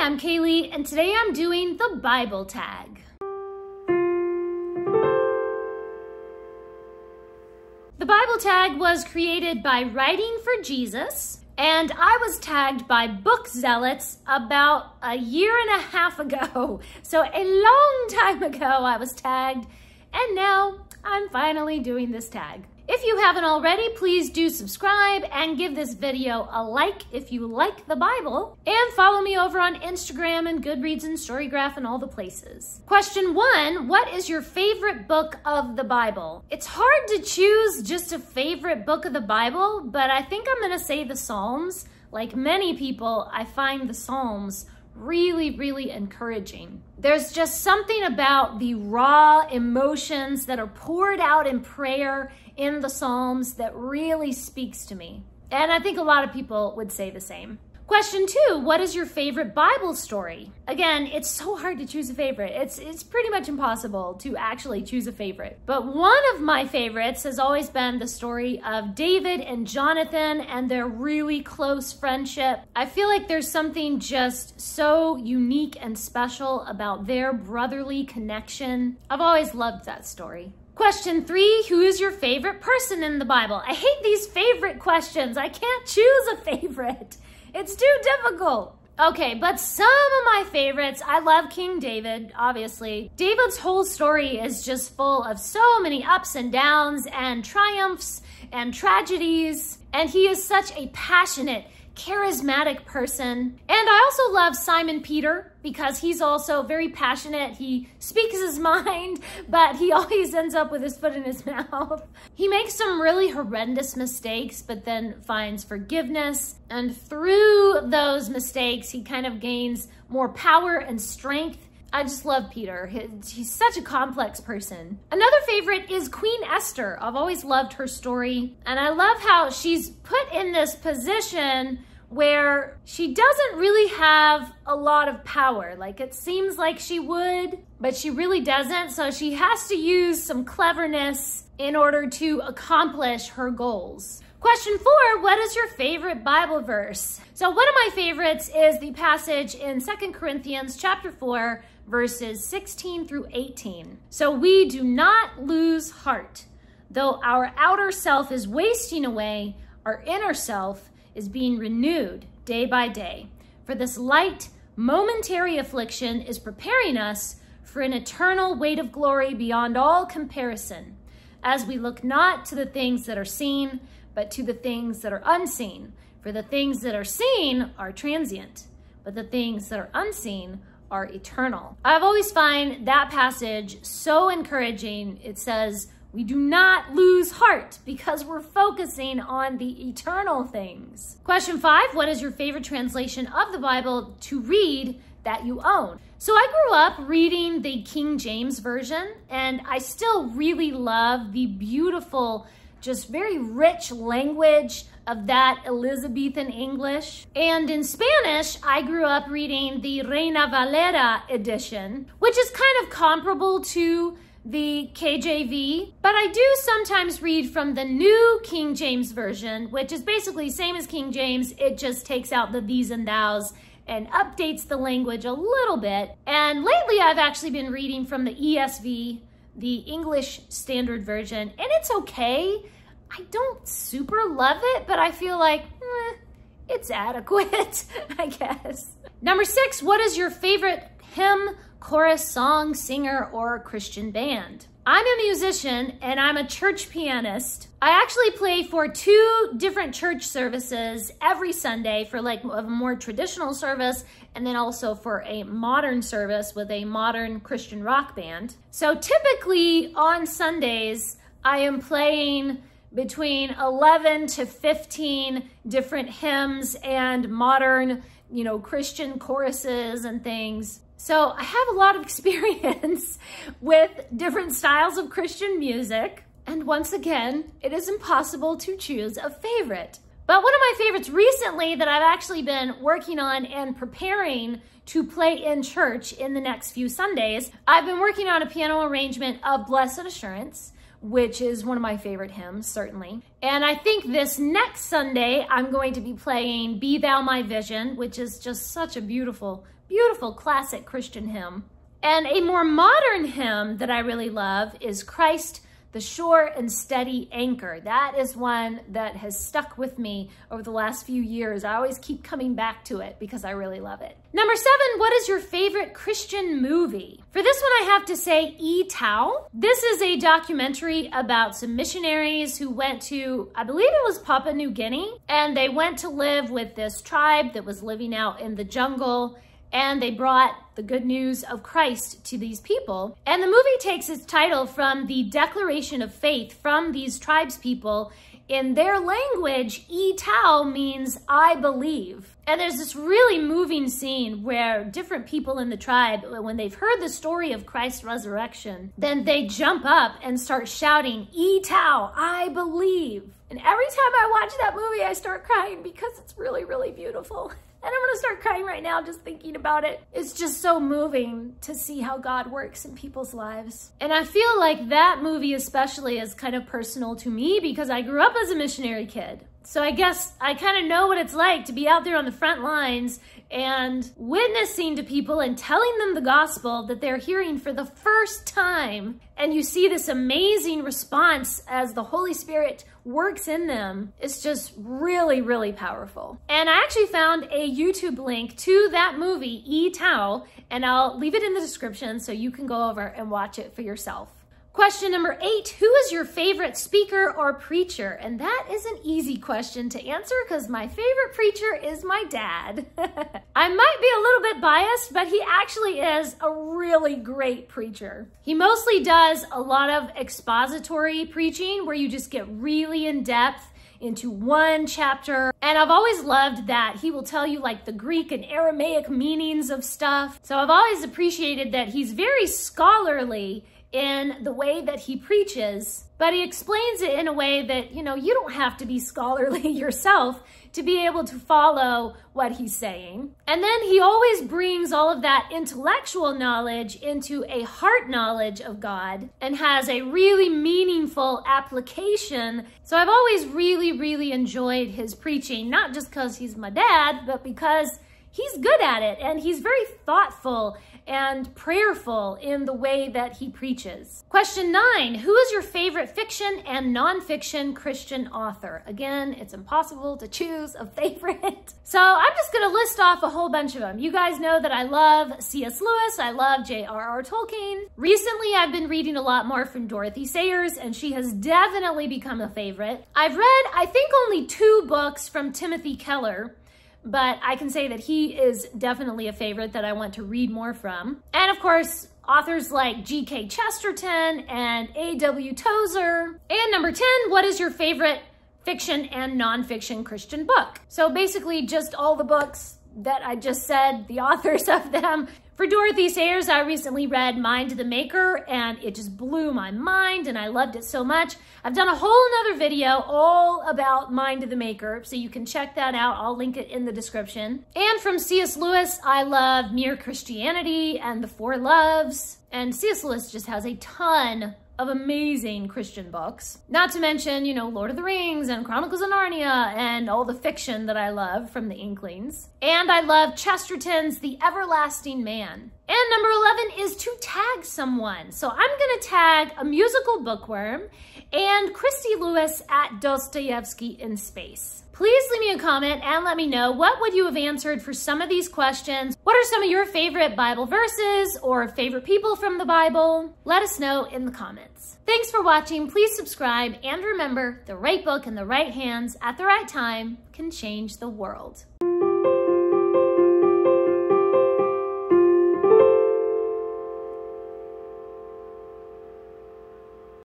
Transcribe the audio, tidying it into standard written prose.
I'm Kaylee, and today I'm doing the Bible tag. The Bible tag was created by Writing for Jesus, and I was tagged by Book Zealots about a year and a half ago. So a long time ago I was tagged, and now I'm finally doing this tag. If you haven't already, please do subscribe and give this video a like if you like the Bible, and follow me over on Instagram and Goodreads and Storygraph and all the places. Question 1, what is your favorite book of the Bible? It's hard to choose just a favorite book of the Bible, but I think I'm gonna say the Psalms. Like many people, I find the Psalms really encouraging. There's just something about the raw emotions that are poured out in prayer in the Psalms that really speaks to me. And I think a lot of people would say the same. Question 2, what is your favorite Bible story? Again, it's so hard to choose a favorite. It's pretty much impossible to actually choose a favorite. But one of my favorites has always been the story of David and Jonathan and their really close friendship. I feel like there's something just so unique and special about their brotherly connection. I've always loved that story. Question 3, who is your favorite person in the Bible? I hate these favorite questions. I can't choose a favorite. It's too difficult. Okay, but some of my favorites, I love King David, obviously. David's whole story is just full of so many ups and downs and triumphs and tragedies. And he is such a passionate, charismatic person. And I also love Simon Peter because he's also very passionate. He speaks his mind, but he always ends up with his foot in his mouth. He makes some really horrendous mistakes, but then finds forgiveness. And through those mistakes, he kind of gains more power and strength. I just love Peter. He's such a complex person. Another favorite is Queen Esther. I've always loved her story. And I love how she's put in this position where she doesn't really have a lot of power. Like, it seems like she would, but she really doesn't. So she has to use some cleverness in order to accomplish her goals. Question 4, what is your favorite Bible verse? So one of my favorites is the passage in 2 Corinthians chapter 4, verses 16 through 18. So we do not lose heart. Though our outer self is wasting away, our inner self is being renewed day by day. For this light, momentary affliction is preparing us for an eternal weight of glory beyond all comparison, as we look not to the things that are seen, but to the things that are unseen. For the things that are seen are transient, but the things that are unseen are eternal. I've always find that passage so encouraging. It says, we do not lose heart because we're focusing on the eternal things. Question 5, what is your favorite translation of the Bible to read that you own? So I grew up reading the King James Version, and I still really love the beautiful, just very rich language of that Elizabethan English. And in Spanish, I grew up reading the Reina Valera edition, which is kind of comparable to the KJV, but I do sometimes read from the new King James Version, which is basically same as King James. It just takes out the these and thous and updates the language a little bit. And lately I've actually been reading from the ESV, the English Standard Version, and it's okay. I don't super love it, but I feel like it's adequate, I guess. Number 6, what is your favorite hymn, chorus, song, singer, or Christian band? I'm a musician and I'm a church pianist. I actually play for 2 different church services every Sunday, for like a more traditional service and then also for a modern service with a modern Christian rock band. So typically on Sundays, I am playing between 11 to 15 different hymns and modern, Christian choruses and things. So I have a lot of experience with different styles of Christian music. And once again, it is impossible to choose a favorite. But one of my favorites recently that I've actually been working on and preparing to play in church in the next few Sundays, I've been working on a piano arrangement of Blessed Assurance, which is one of my favorite hymns, certainly. And I think this next Sunday, I'm going to be playing Be Thou My Vision, which is just such a beautiful, beautiful classic Christian hymn. And a more modern hymn that I really love is Christ, the Sure and Steady Anchor. That is one that has stuck with me over the last few years. I always keep coming back to it because I really love it. Number 7, what is your favorite Christian movie? For this one, I have to say E Tau. This is a documentary about some missionaries who went to, I believe it was Papua New Guinea, and they went to live with this tribe that was living out in the jungle, and they brought the good news of Christ to these people. And the movie takes its title from the declaration of faith from these tribes people. In their language, E Tau means I believe. And there's this really moving scene where different people in the tribe, when they've heard the story of Christ's resurrection, then they jump up and start shouting, E Tau, I believe. And every time I watch that movie, I start crying because it's really, really beautiful. And I'm gonna start crying right now just thinking about it. It's just so moving to see how God works in people's lives. And I feel like that movie especially is kind of personal to me because I grew up as a missionary kid. So I guess I kind of know what it's like to be out there on the front lines and witnessing to people and telling them the gospel that they're hearing for the first time. And you see this amazing response as the Holy Spirit works in them. It's just really, really powerful. And I actually found a YouTube link to that movie, E Tau, and I'll leave it in the description so you can go over and watch it for yourself. Question number 8, who is your favorite speaker or preacher? And that is an easy question to answer because my favorite preacher is my dad. I might be a little bit biased, but he actually is a really great preacher. He mostly does a lot of expository preaching where you just get really in depth into one chapter. And I've always loved that he will tell you like the Greek and Aramaic meanings of stuff. So I've always appreciated that he's very scholarly in the way that he preaches, but he explains it in a way that, you know, you don't have to be scholarly yourself to be able to follow what he's saying. And then he always brings all of that intellectual knowledge into a heart knowledge of God and has a really meaningful application. So I've always really, really enjoyed his preaching, not just because he's my dad, but because he's good at it and he's very thoughtful and prayerful in the way that he preaches. Question 9, who is your favorite fiction and nonfiction Christian author? Again, it's impossible to choose a favorite. So I'm just gonna list off a whole bunch of them. You guys know that I love C.S. Lewis, I love J.R.R. Tolkien. Recently, I've been reading a lot more from Dorothy Sayers, and she has definitely become a favorite. I've read, I think, only 2 books from Timothy Keller, but I can say that he is definitely a favorite that I want to read more from. And of course, authors like G.K. Chesterton and A.W. Tozer. And number 10, what is your favorite fiction and nonfiction Christian book? So basically just all the books that I just said, the authors of them. For Dorothy Sayers, I recently read Mind the Maker, and it just blew my mind, and I loved it so much. I've done a whole nother video all about Mind the Maker, so you can check that out. I'll link it in the description. And from C.S. Lewis, I love Mere Christianity and The Four Loves. And C.S. Lewis just has a ton of amazing Christian books. Not to mention, you know, Lord of the Rings and Chronicles of Narnia and all the fiction that I love from the Inklings. And I love Chesterton's The Everlasting Man. And number 11 is to tag someone. So I'm gonna tag a musical bookworm and Christy Lewis at Dostoevsky in Space. Please leave me a comment and let me know what would you have answered for some of these questions. What are some of your favorite Bible verses or favorite people from the Bible? Let us know in the comments. Thanks for watching. Please subscribe and remember, the right book in the right hands at the right time can change the world.